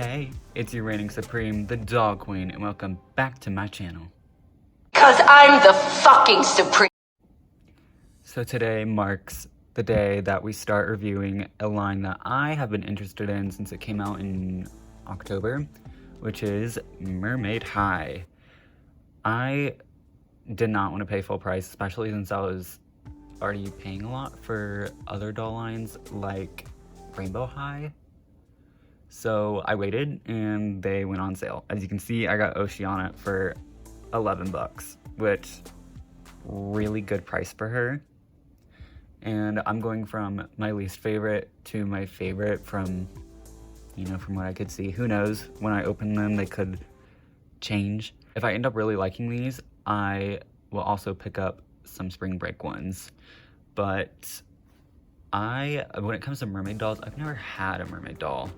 Hey, it's your reigning supreme, the Dog Queen, and welcome back to my channel. 'Cause I'm the fucking supreme. So today marks the day that we start reviewing a line that I have been interested in since it came out in October, which is Mermaid High. I did not want to pay full price, especially since I was already paying a lot for other doll lines like Rainbow High. So I waited and they went on sale. As you can see, I got Oceanna for 11 bucks, which really good price for her. And I'm going from my least favorite to my favorite from what I could see. Who knows, when I open them, they could change. If I end up really liking these, I will also pick up some spring break ones. But when it comes to mermaid dolls, I've never had a mermaid doll.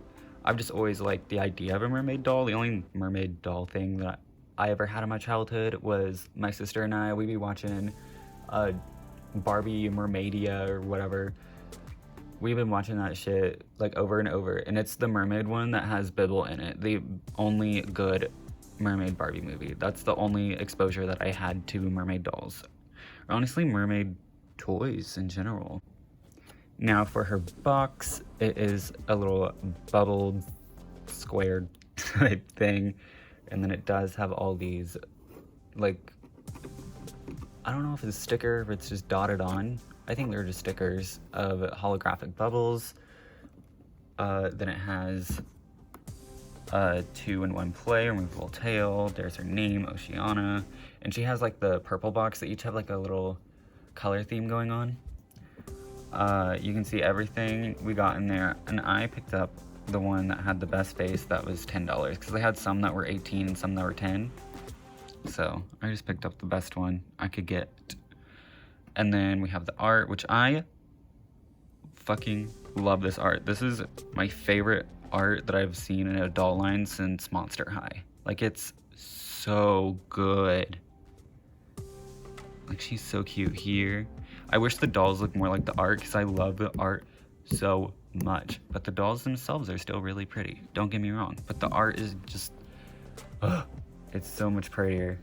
I've just always liked the idea of a mermaid doll. The only mermaid doll thing that I ever had in my childhood was my sister and I. We'd be watching Barbie Mermaidia or whatever. We've been watching that shit like over and over, and it's the mermaid one that has Bibble in it. The only good mermaid Barbie movie. That's the only exposure that I had to mermaid dolls. Or honestly, mermaid toys in general. Now for her box, it is a little bubbled, squared type thing. And then it does have all these, like, I don't know if it's a sticker, if it's just dotted on. I think they're just stickers of holographic bubbles. Then it has a 2-in-1 play, removable tail. There's her name, Oceanna. And she has like the purple box that each have like a little color theme going on. You can see everything we got in there, and I picked up the one that had the best face. That was $10 because they had some that were 18 and some that were 10. So I just picked up the best one I could get. And then we have the art, which I fucking love this art. This is my favorite art that I've seen in a doll line since Monster High. Like, it's so good. Like, she's so cute here. I wish the dolls looked more like the art because I love the art so much. But the dolls themselves are still really pretty. Don't get me wrong. But the art is just, it's so much prettier.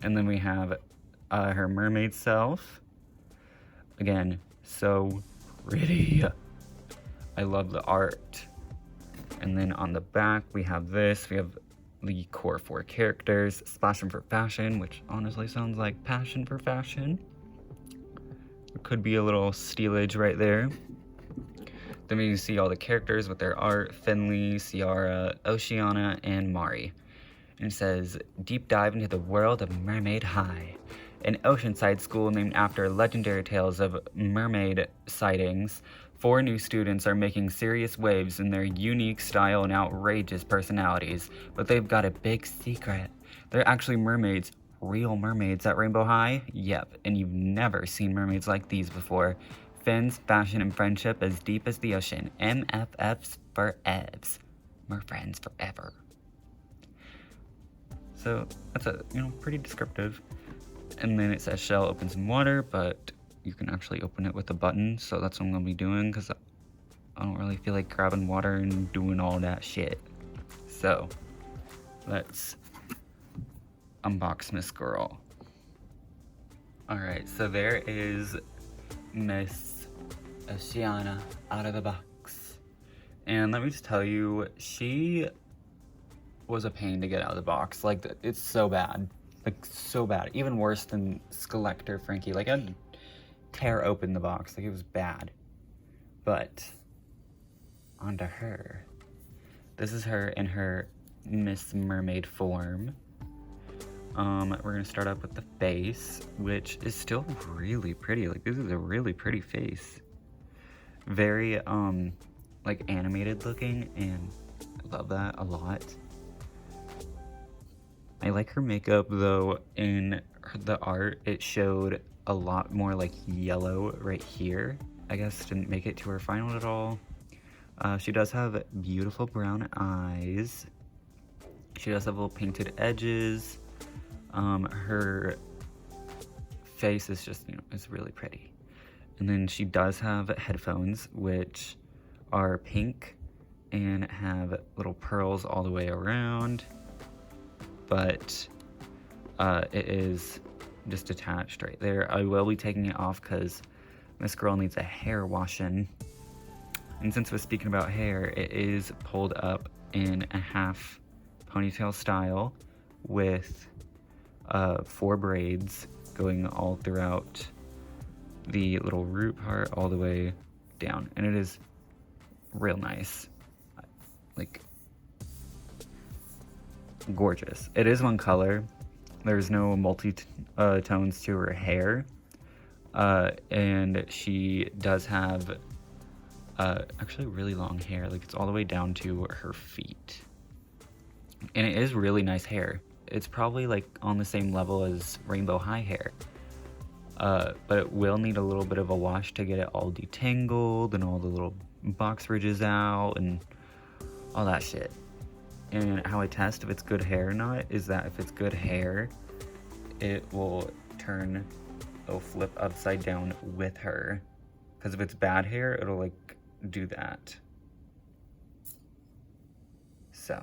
And then we have her mermaid self. Again, so pretty. I love the art. And then on the back, we have this. We have the core 4 characters. Splashing for fashion, which honestly sounds like passion for fashion. There could be a little stealage right there. Then we can see all the characters with their art. Finley, Ciara, Oceanna, and Mari. And it says, deep dive into the world of Mermaid High. An oceanside school named after legendary tales of mermaid sightings. 4 new students are making serious waves in their unique style and outrageous personalities. But they've got a big secret. They're actually mermaids. Real mermaids at Rainbow High? Yep, and you've never seen mermaids like these before. Fins, fashion, and friendship as deep as the ocean. MFFs for Evs. Mer friends forever. So that's pretty descriptive. And then it says shell opens in water, but you can actually open it with a button. So that's what I'm gonna be doing because I don't really feel like grabbing water and doing all that shit. So let's unbox Miss Girl. Alright, so there is Miss Oceanna out of the box. And let me just tell you, she was a pain to get out of the box. Like, it's so bad. Like, so bad. Even worse than Skeletor Frankie. Like, I had to tear open the box. Like, it was bad. But onto her. This is her in her Miss Mermaid form. We're gonna start up with the face, which is still really pretty. Like, this is a really pretty face. Very, like, animated looking, and I love that a lot. I like her makeup, though. In the art, it showed a lot more, like, yellow right here. I guess didn't make it to her final at all. She does have beautiful brown eyes. She does have little painted edges. Her face is just, it's really pretty. And then she does have headphones, which are pink and have little pearls all the way around, but it is just attached right there. I will be taking it off because this girl needs a hair washing. And since we're speaking about hair, it is pulled up in a half ponytail style with 4 braids going all throughout the little root part all the way down. And it is real nice. Like, gorgeous. It is one color. There's no multi-tones to her hair. And she does have actually really long hair. Like, it's all the way down to her feet. And it is really nice hair. It's probably like on the same level as Rainbow High hair. But it will need a little bit of a wash to get it all detangled and all the little box ridges out and all that shit. And how I test if it's good hair or not is that if it's good hair, it'll flip upside down with her. Because if it's bad hair, it'll like do that. So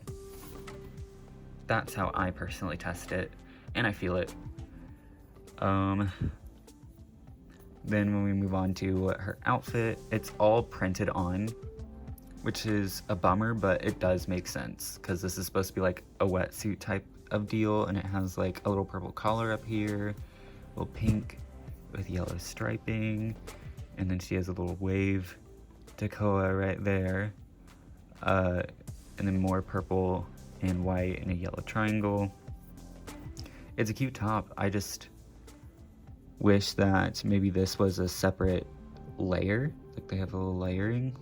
that's how I personally test it, and I feel it. Then when we move on to her outfit, it's all printed on, which is a bummer, but it does make sense because this is supposed to be like a wetsuit type of deal, and it has like a little purple collar up here, a little pink with yellow striping, and then she has a little wave decoa right there, and then more purple and white and a yellow triangle. It's a cute top. I just wish that maybe this was a separate layer, like they have a little layering,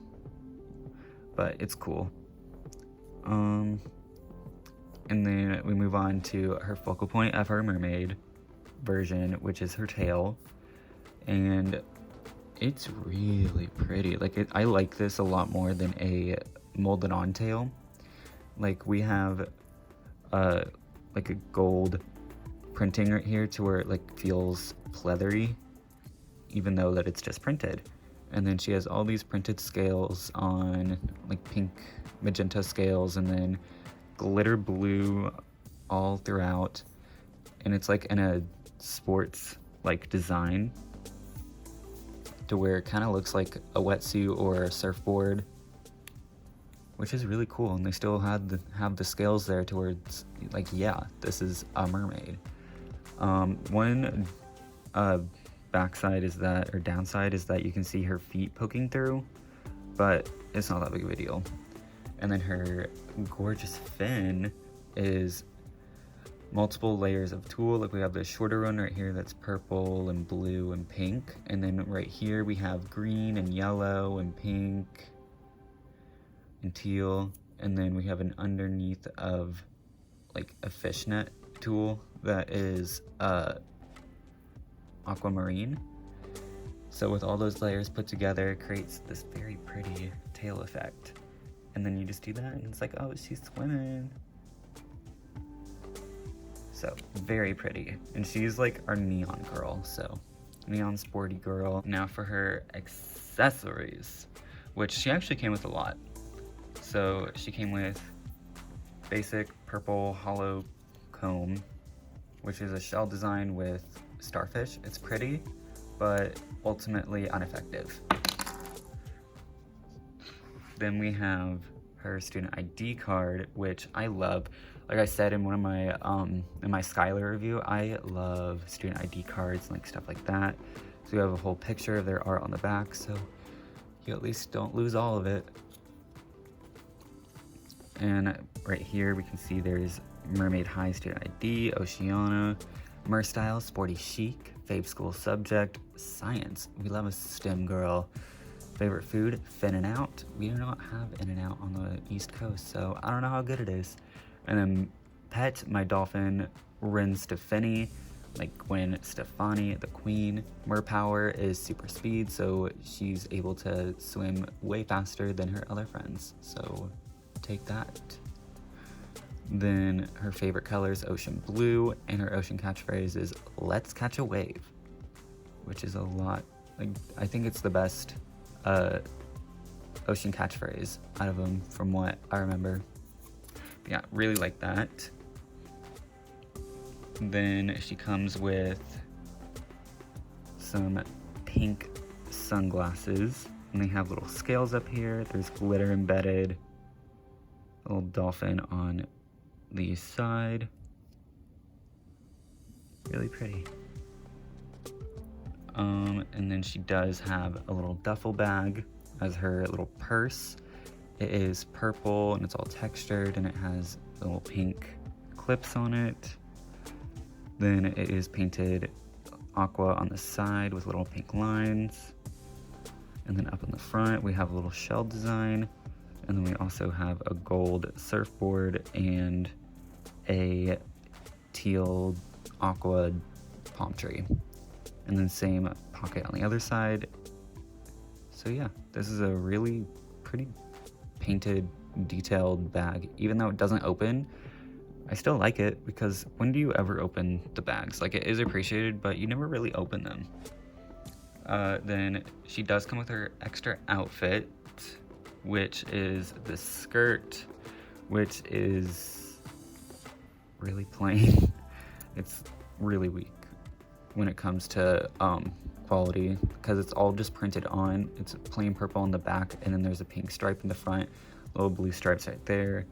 but it's cool. And then we move on to her focal point of her mermaid version, which is her tail, and it's really pretty. Like, I like this a lot more than a molded on tail. Like, we have like a gold printing right here to where it like feels pleathery, even though that it's just printed. And then she has all these printed scales on, like pink magenta scales, and then glitter blue all throughout, and it's like in a sports like design to where it kind of looks like a wetsuit or a surfboard, which is really cool. And they still have the scales there towards like, yeah, this is a mermaid. One backside is that, or downside is that you can see her feet poking through, but it's not that big of a deal. And then her gorgeous fin is multiple layers of tulle. Like, we have the shorter one right here that's purple and blue and pink, and then right here we have green and yellow and pink and teal, and then we have an underneath of like a fishnet tulle that is aquamarine. So with all those layers put together, it creates this very pretty tail effect. And then you just do that and it's like, oh, she's swimming. So very pretty. And she's like our neon girl, so neon sporty girl. Now for her accessories, which she actually came with a lot. So she came with basic purple hollow comb, which is a shell design with starfish. It's pretty, but ultimately ineffective. Then we have her student ID card, which I love. Like I said in one of my in my Skylar review, I love student ID cards and like stuff like that. So we have a whole picture of their art on the back, so you at least don't lose all of it. And right here we can see there's Mermaid High student ID, Oceanna, Mer Style, Sporty Chic, Fave School Subject, Science. We love a STEM girl. Favorite food, In-N-Out. We do not have In-N-Out on the East Coast, so I don't know how good it is. And then pet, my dolphin, Ren Stefani, like Gwen Stefani, the queen. Mer power is super speed, so she's able to swim way faster than her other friends, so take that. Then her favorite color is ocean blue, and her ocean catchphrase is "Let's catch a wave," which is a lot. Like, I think it's the best ocean catchphrase out of them from what I remember. But yeah, really like that. Then she comes with some pink sunglasses, and they have little scales up here. There's glitter embedded. A little dolphin on the side. Really pretty. And then she does have a little duffel bag as her little purse. It is purple and it's all textured, and it has little pink clips on it. Then it is painted aqua on the side with little pink lines. And then up in the front, we have a little shell design. And then we also have a gold surfboard and a teal aqua palm tree. And then same pocket on the other side. So yeah, this is a really pretty painted, detailed bag. Even though it doesn't open, I still like it, because when do you ever open the bags? Like, it is appreciated, but you never really open them. Then she does come with her extra outfit, which is the skirt, which is really plain. It's really weak when it comes to quality, because it's all just printed on. It's plain purple on the back, and then there's a pink stripe in the front, little blue stripes right there,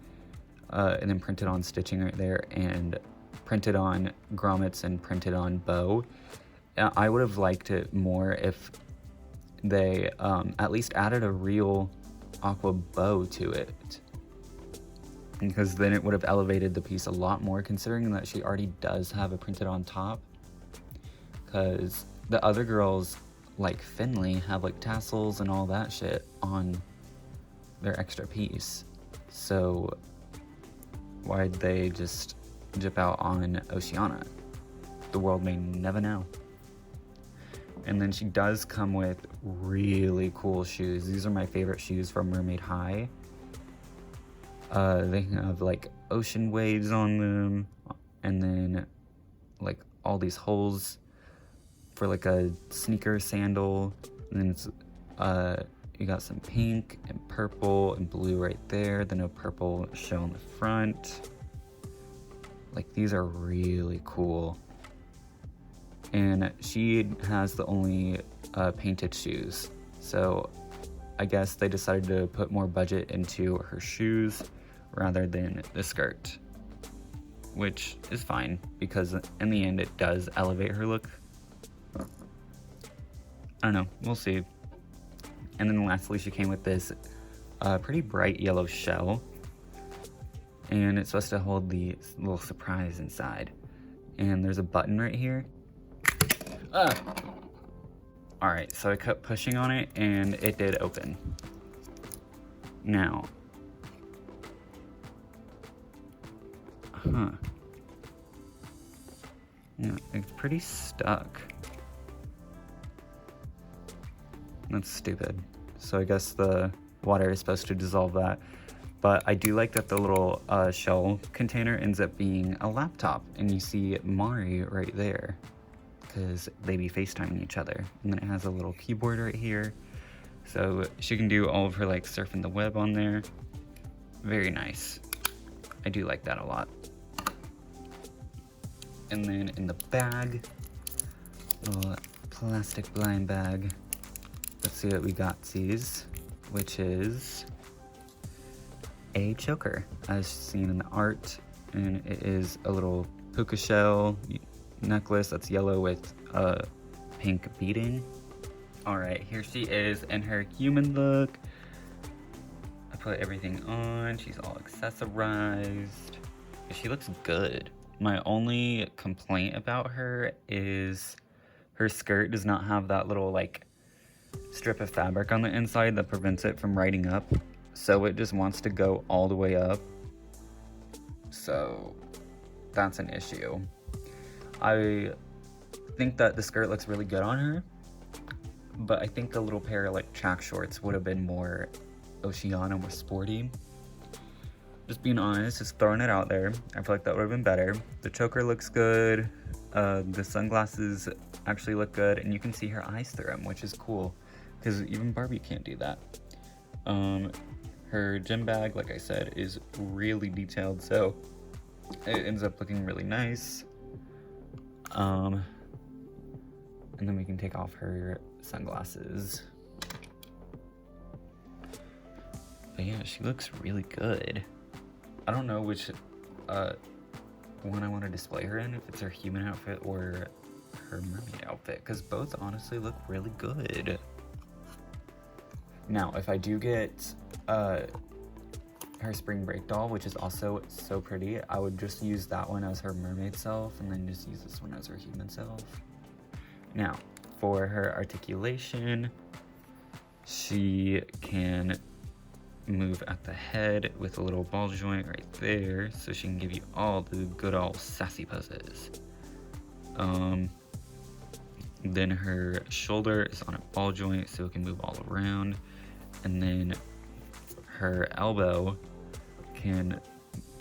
and then printed on stitching right there, and printed on grommets and printed on bow. I would have liked it more if they at least added a real aqua bow to it, because then it would have elevated the piece a lot more, considering that she already does have a printed on top. Because the other girls, like Finley, have like tassels and all that shit on their extra piece. So why'd they just dip out on Oceanna? The world may never know. And then she does come with really cool shoes. These are my favorite shoes from Mermaid High. They have like ocean waves on them, and then like all these holes for like a sneaker sandal. And then it's you got some pink and purple and blue right there, then a purple shell in the front. Like, these are really cool. And she has the only painted shoes, so I guess they decided to put more budget into her shoes rather than the skirt, which is fine, because in the end it does elevate her look. I don't know, we'll see. And then lastly, she came with this pretty bright yellow shell, and it's supposed to hold the little surprise inside. And there's a button right here. Alright, so I kept pushing on it, and it did open. Now, yeah, it's pretty stuck. That's stupid. So I guess the water is supposed to dissolve that. But I do like that the little shell container ends up being a laptop, and you see Mari right there, because they be FaceTiming each other. And then it has a little keyboard right here, so she can do all of her like surfing the web on there. Very nice. I do like that a lot. And then in the bag, little plastic blind bag, let's see what we got sees, which is a choker as seen in the art, and it is a little puka shell necklace that's yellow with pink beading. Alright, here she is in her human look. I put everything on, she's all accessorized. She looks good. My only complaint about her is her skirt does not have that little like strip of fabric on the inside that prevents it from riding up, so it just wants to go all the way up, so that's an issue. I think that the skirt looks really good on her, but I think a little pair of like track shorts would have been more Oceanna, more sporty. Just being honest, just throwing it out there. I feel like that would have been better. The choker looks good. The sunglasses actually look good, and you can see her eyes through them, which is cool, because even Barbie can't do that. Her gym bag, like I said, is really detailed, so it ends up looking really nice. And then we can take off her sunglasses. But yeah, she looks really good. I don't know which one I want to display her in, if it's her human outfit or her mermaid outfit, because both honestly look really good. Now, if I do get her spring break doll, which is also so pretty, I would just use that one as her mermaid self and then just use this one as her human self. Now, for her articulation, she can move at the head with a little ball joint right there, so she can give you all the good old sassy poses. Then her shoulder is on a ball joint, so it can move all around. And then her elbow can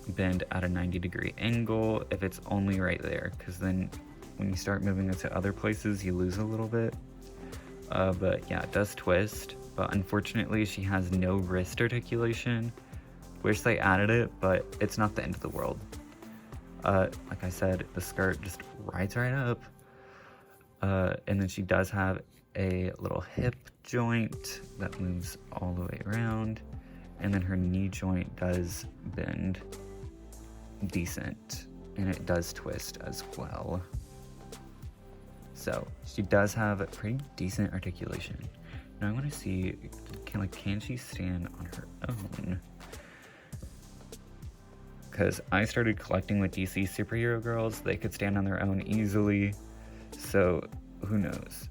bend at a 90-degree angle if it's only right there, because then when you start moving it to other places, you lose a little bit. But yeah, it does twist, but unfortunately she has no wrist articulation. Wish they added it, but it's not the end of the world. Like I said, the skirt just rides right up. And then she does have a little hip joint that moves all the way around, and then her knee joint does bend decent, and it does twist as well. So she does have a pretty decent articulation. Now I want to see, can she stand on her own? Because I started collecting with DC superhero girls. They could stand on their own easily, so who knows?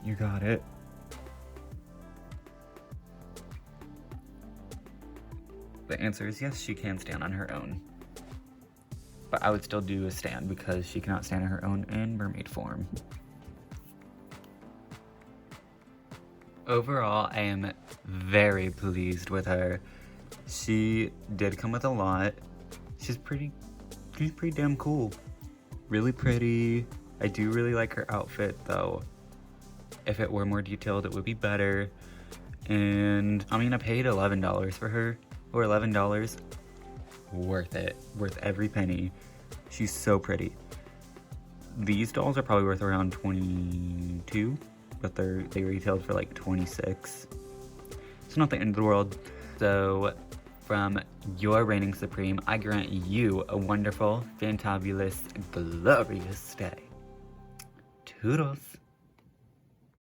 You got it. The answer is yes, she can stand on her own. But I would still do a stand because she cannot stand on her own in mermaid form. Overall, I am very pleased with her. She did come with a lot. She's pretty damn cool. Really pretty. I do really like her outfit though. If it were more detailed, it would be better. And I mean, I paid $11 for her, or $11. Worth it. Worth every penny. She's so pretty. These dolls are probably worth around $22, but they retailed for like $26. It's not the end of the world. So from your reigning supreme, I grant you a wonderful, fantabulous, glorious day. Toodles.